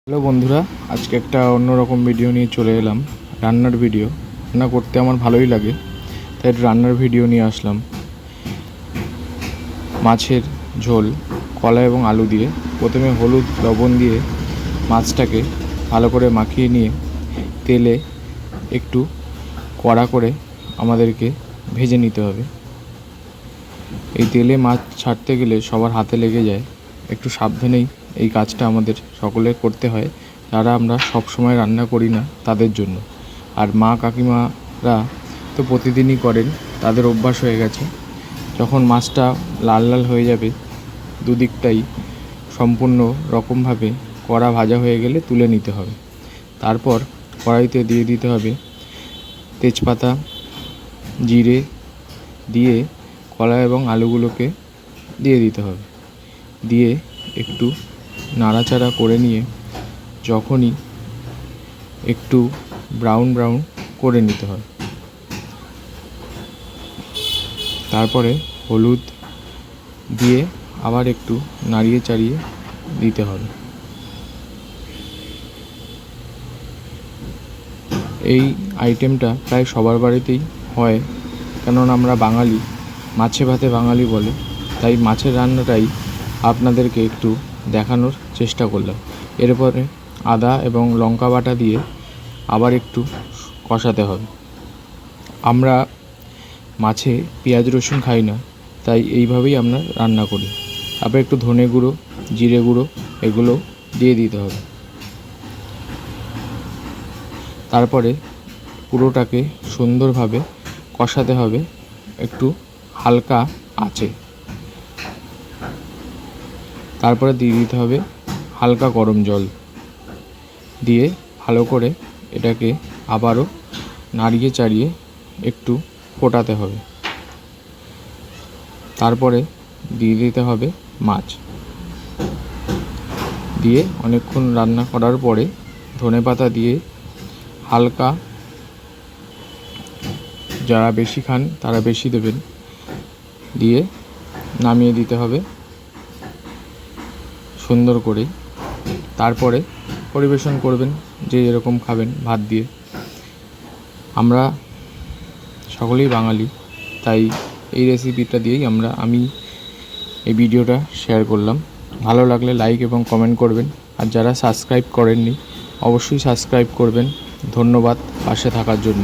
Hello বন্ধুরা, আজকে একটা অন্যরকম ভিডিও নিয়ে চলে এলাম। রান্নার ভিডিও। রান্না করতে আমার ভালোই লাগে, তাই রান্নার ভিডিও নিয়ে আসলাম। মাছের ঝোল কলা এবং আলু দিয়ে প্রথমে হলুদ লবণ দিয়ে মাছটাকে ভালো করে মাখিয়ে নিয়ে তেলে একটু কড়া করে আমাদেরকে ভেজে নিতে হবে। এই তেলে মাছ ছাড়তে গেলে সবার হাতে লেগে যায়, একটু সাবধানেই এই কাজটা আমাদের সকলের করতে হয়, যারা আমরা সব সময় রান্না করি না তাদের জন্য। আর মা কাকিমারা তো প্রতিদিনই করেন, তাদের অভ্যাস হয়ে গেছে। যখন মাছটা লাল লাল হয়ে যাবে, দুদিকটাই সম্পূর্ণ রকমভাবে কড়া ভাজা হয়ে গেলে তুলে নিতে হবে। তারপর কড়াইতে দিয়ে দিতে হবে তেজপাতা, জিরে দিয়ে কলা এবং আলুগুলোকে দিয়ে দিতে হবে। দিয়ে একটু নাড়াচাড়া করে নিয়ে যখনই একটু ব্রাউন করে নিতে হবে, তারপরে হলুদ দিয়ে আবার একটু নাড়িয়ে চাড়িয়ে দিতে হবে। এই আইটেমটা প্রায় সবার বাড়িতেই হয়, কেননা আমরা বাঙালি, মাছে ভাতে বাঙালি বলে, তাই মাছের রান্নাটাই আপনাদেরকে একটু দেখানোর চেষ্টা করলাম। এরপরে আদা এবং লঙ্কা বাটা দিয়ে আবার একটু কষাতে হবে। আমরা মাছে পেঁয়াজ রসুন খাই না, তাই এইভাবেই আমরা রান্না করি। তারপরে একটু ধনে গুঁড়ো, জিরে গুঁড়ো এগুলো দিয়ে দিতে হবে। তারপরে পুরোটাকে সুন্দরভাবে কষাতে হবে একটু হালকা আঁচে। তারপরে দিয়ে দিতে হবে হালকা গরম জল, দিয়ে ভালো করে এটাকে আবারও নাড়িয়ে চাড়িয়ে একটু ফোটাতে হবে। তারপরে দিয়ে দিতে হবে মাছ, দিয়ে অনেকক্ষণ রান্না করার পরে ধনেপাতা দিয়ে হালকা, যারা বেশি খান তারা বেশি দেবেন, দিয়ে নামিয়ে দিতে হবে সুন্দর করে। তারপরে পরিবেশন করবেন যে যেরকম খাবেন ভাত দিয়ে। আমরা সকলেই বাঙালি, তাই এই রেসিপিটা দিয়েই আমি এই ভিডিওটা শেয়ার করলাম। ভালো লাগলে লাইক এবং কমেন্ট করবেন, আর যারা সাবস্ক্রাইব করেননি অবশ্যই সাবস্ক্রাইব করবেন। ধন্যবাদ পাশে থাকার জন্য।